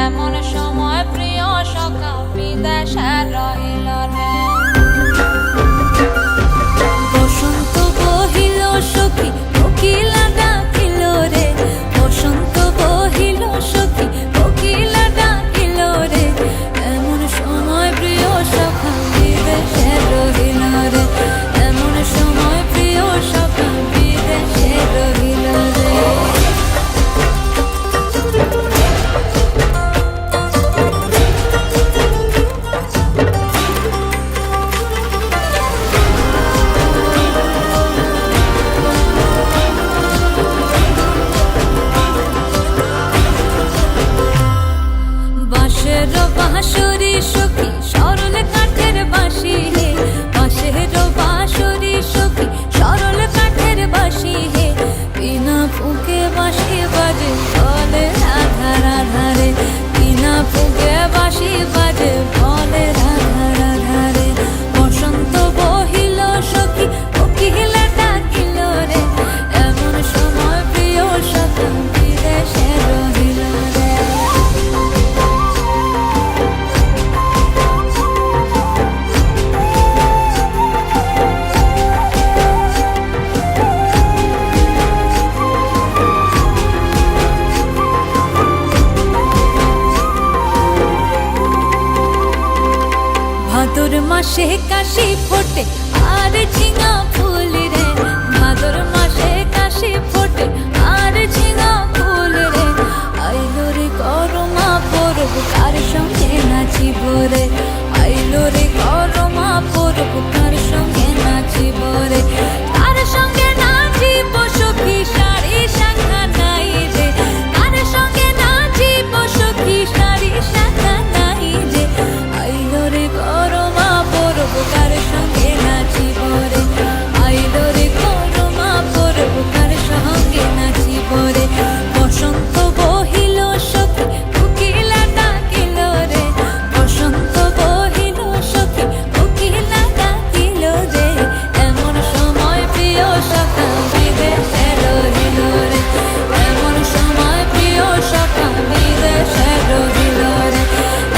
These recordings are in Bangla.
এমন সময় প্রিয় সখা বিদেশে রহিল রে। বসন্ত বহিল সখী কোকিলা ডাকিল রে, বসন্ত বহিল সখী কোকিলা ডাকিল রে, এমন সময় প্রিয় সখা বিদেশে রহিল রে, এমন সময় প্রিয় সখা বিদেশে রহিল রে। বাঁশের বাঁশরি সখী সরল কাঠের বাঁশি হে, বাঁশের বাঁশরি সখী সরল কাঠের বাঁশি হে, বিনা ফুঁকে বাঁশি বাজে বলে রাধা রাধা রে, বিনা ফুঁকে বাঁশি বাজে বলে রাধা রাধা রে। বসন্ত বহিল সখী কোকিলা ডাকিল রে, এমন সময় প্রিয় সখা বিদেশে রহিল রে। ভাদর মাসে কাশি ফোটে আর ঝিঙা ফুল রে, ভাদর মাসে কাশি ফোটে আর ঝিঙা ফুল রে, আইলো রে করমা পরব কার সঙ্গে নাচিব রে, আইলো রে করমা পরব কার সঙ্গে নাচিব রে, কার সঙ্গে নাচিব সখী শাড়ি শাখা নাই রে, কার সঙ্গে নাচিব সখী শাড়ি শাখা নাই রে, আইলো রে করমা পরব কার সঙ্গে নাচিব রে, আইলো রে করমা পরব কার সঙ্গে নাচিব রে। বসন্ত বহিল সখী কোকিলা ডাকিল রে, বসন্ত বহিল সখী কোকিলা ডাকিল রে, এমন সময় প্রিয় সখা বিদেশে রহিল রে, এমন সময় প্রিয় সখা বিদেশে রহিল রে,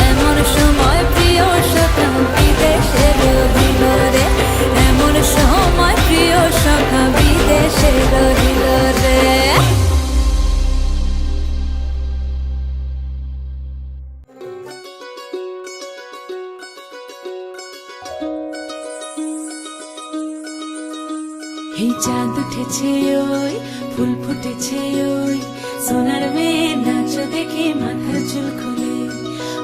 এমন সময় প্রিয় সখা বিদেশে রহিল রে, এমন সময় প্রিয় সখা বিদেশে রহিল রে। এই চাঁদ উঠেছে ওই ফুল ফুটেছে ওই, সোনার মেয়ে নাচ দেখে মাথার চুল খুলে,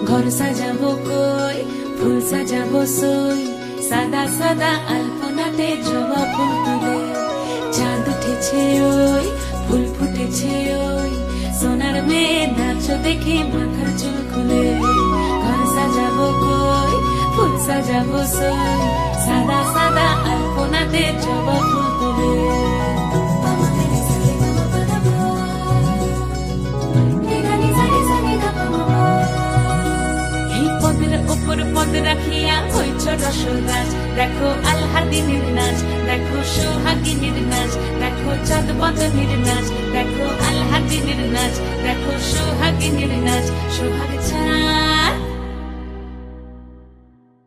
ঘর সাজাবো কই ফুল সাজাবো সই, সাদা সাদা আলপনাতে জবা ফুল তুলে। চাঁদ উঠেছে ওই ফুল ফুটেছে ওই, সোনার মেয়ে নাচ দেখে মাথার চুল খুলে, ঘর সাজাবো কই ফুল সাজাবো সই, সাদা সাদা আলপনাতে জবা ফুল তুলে। এই পদের ওপর পদ রাখিয়া হইছ রসরাজ, দেখো আলহাদিনীর নাচ, দেখো সোহাগিনীর নাচ, দেখো চাঁদ বদনীর নাচ, দেখো আলহাদিনীর নাচ, দেখো সোহাগিনীর নাচ। সোহাগ চাঁদ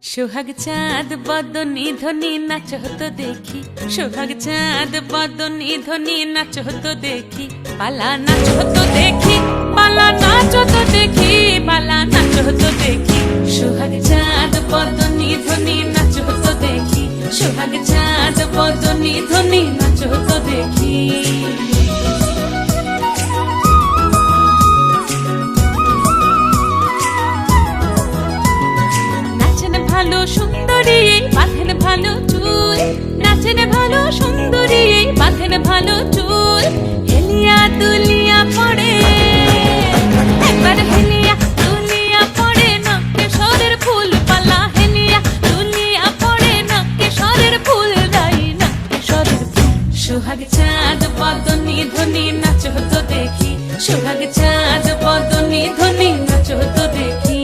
সোহাগ চাঁদ বদনী ধ্বনি নাচ হতো দেখি, সোহাগ চাঁদ বদনী ধ্বনি নাচ হতো দেখি, পালা নাচ হতো দেখি, পালা নাচ হতো দেখি, পালা নাচ হতো দেখি। সোহাগ চাঁদ বদনী ধ্বনি নাচ হতো দেখি, সোহাগ চাঁদ বদনী ধ্বনি নাচ হতো দেখি। ভালো সুন্দরী বাঁধেন ভালো চুল, মায়ের ভালো চুল হেলিয়া দুলিয়া পড়ে, একবার হেলিয়া দুলিয়া পড়ে না কেশরের ফুল পালা, হেলিয়া দুলিয়া পড়ে না কেশরের ফুল দাই না কেশরের ফুল। সোহাগ চাঁদ বদনি ধ্বনি নাচ হতো দেখি, সোহাগ চাঁদ বদনি ধ্বনি নাচ হতো দেখি।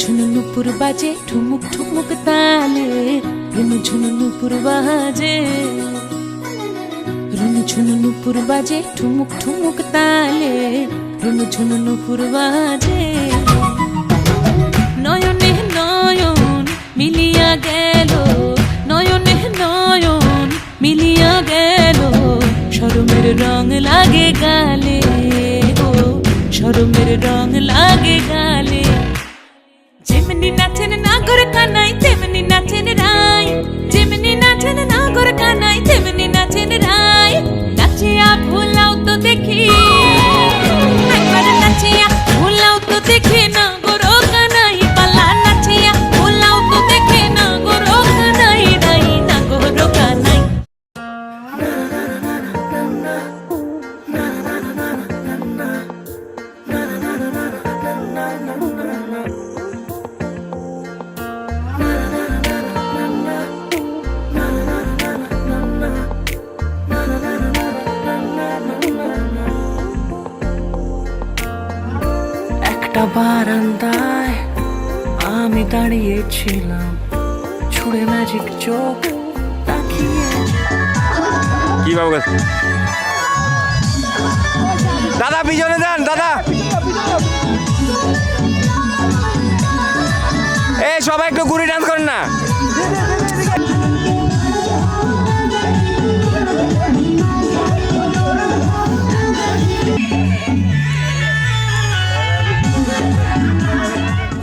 ঝুনু নুপুর বাজে ঠুমুক ঠুমুক তালে, রুনু ঝুনু নুপুর বাজে, রুনু ঝুনু নুপুর বাজে ঠুমুক ঠুমুক তালে, রুনু ঝুনু নুপুর বাজে। নয়নে নয়ন মিলিয়া গেল, নয়নে নয়ন মিলিয়া গেল, শরমের রং লাগে গালে গো, শরমের রং লাগে গালে। যেমনি নাচেন নাগর কানাই তেমনি নাচেন রাই, যেমনি নাচেন নাগর কানাই তেমনি নাচেন রাই। নাচিয়া ভুলাও তো দেখি, একবার নাচিয়া ভুলাও তো দেখি নাগর কানাই পালা, নাচিয়া ভুলাও তো দেখি নাগর কানাই রাই, নাগর কানাই। একটা বারান্দায় আমি দাঁড়িয়েছিলাম, ছুড়ে ম্যাজিক চোখ তাকিয়ে। কি বাবু দাদা পিছনে দেন দাদা, এই সবাই একটু ঘুরে ডান্স করেন না।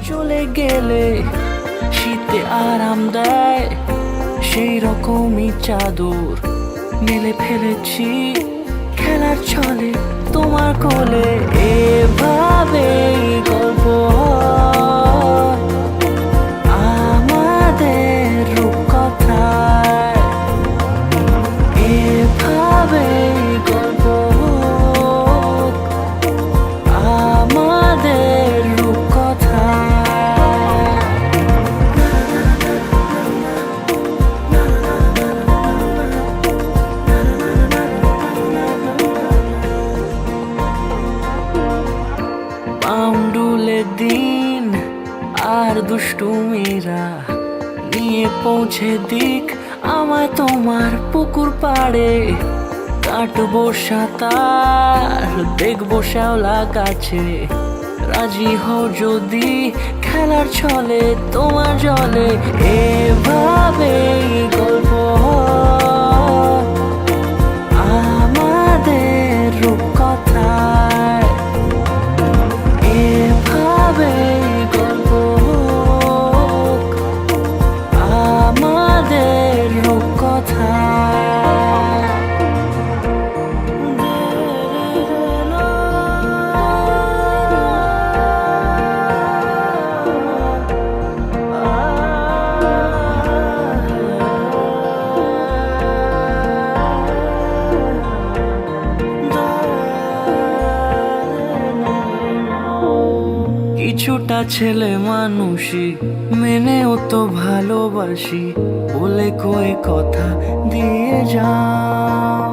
চলে গেলে শীতে আরাম দেয়, সেই রকমই চাদর মেলে ফেলেছি খেলার ছলে তোমার কোলে। এভাবে গল্প হয় আমাদের রূপকথায়, এভাবে গল্প হোক আমাদের রূপকথায়। পাউন্ডুলের দিন আর দুষ্টুমিরা নিয়ে পৌঁছে দিক আমায় তোমার পুকুর পাড়ে। কাটবো সাঁতার দেখবো শ্যাওলা গাছে, রাজি হও যদি খেলার ছলে তোমার জলে। এভাবেই গল্প হয় আমাদের রূপকথায়, এভাবেই গল্প হোক আমাদের রূপকথায়। কিছুটা ছেলে মানুষই মেনেও তো ভালোবাসি, বলে কয়ে কথা দিয়ে যাও।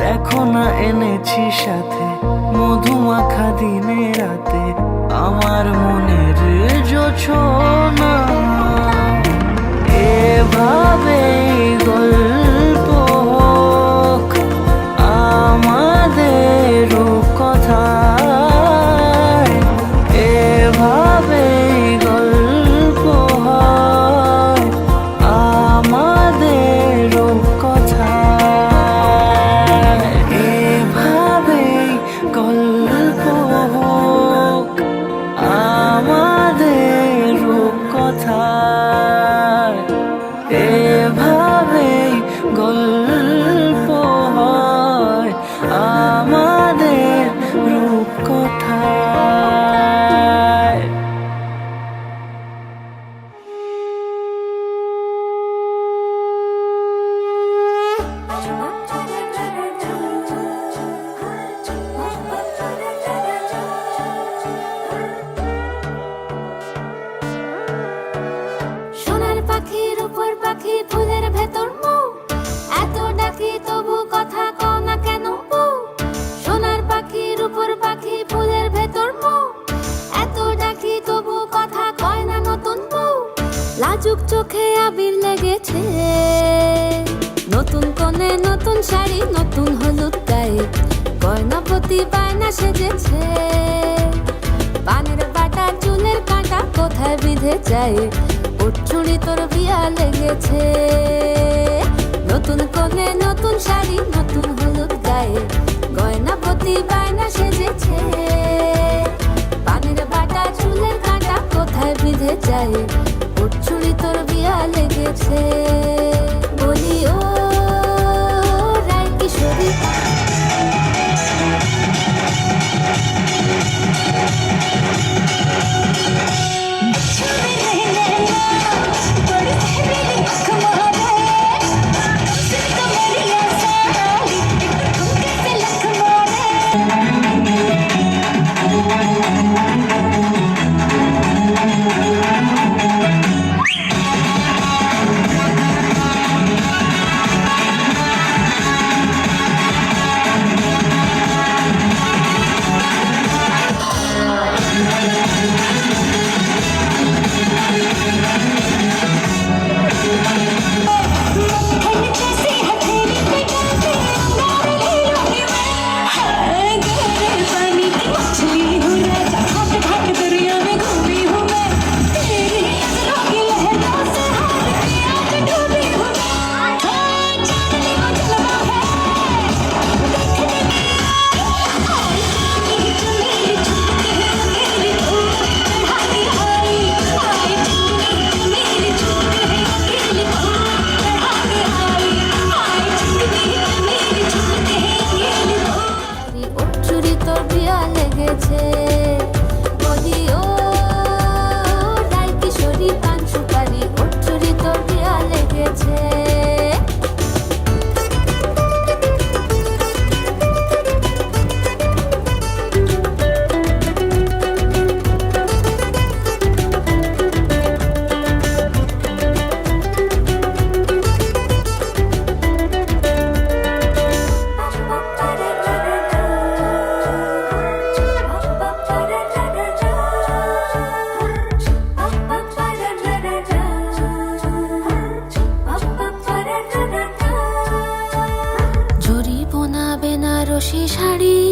দেখো না এনেছি সাথে মধুমাখা দিনে রাতে, আমার মনের জোছনা। এভাবেই গল্প হোক আমাদের রূপকথায়, এভাবেই গল্প হয় আমাদের রূপকথায়, এভাবেই গল্প হোক আমাদের রূপকথায়, এভাবেই গল্প উঠে নতুন কোণে নতুন শাড়ি নতুন হলুদ গায়ে গয়না প্রতি বায়না সেজেছে পানের বাটা চুলের কাঁটা কোথায় বিঁধে যায় ওর চুড়ি তোর বিয়া লেগেছে নতুন কোণে নতুন শাড়ি নতুন হলুদ গায়ে গয়না প্রতি বায়না সেজেছে পানের বাটা চুলের কাঁটা কোথায় বিঁধে যায় ওর চুড়ি তোর বিয়া লেগেছে বলি ও রায় কিশোরী বেনারসি শাড়ি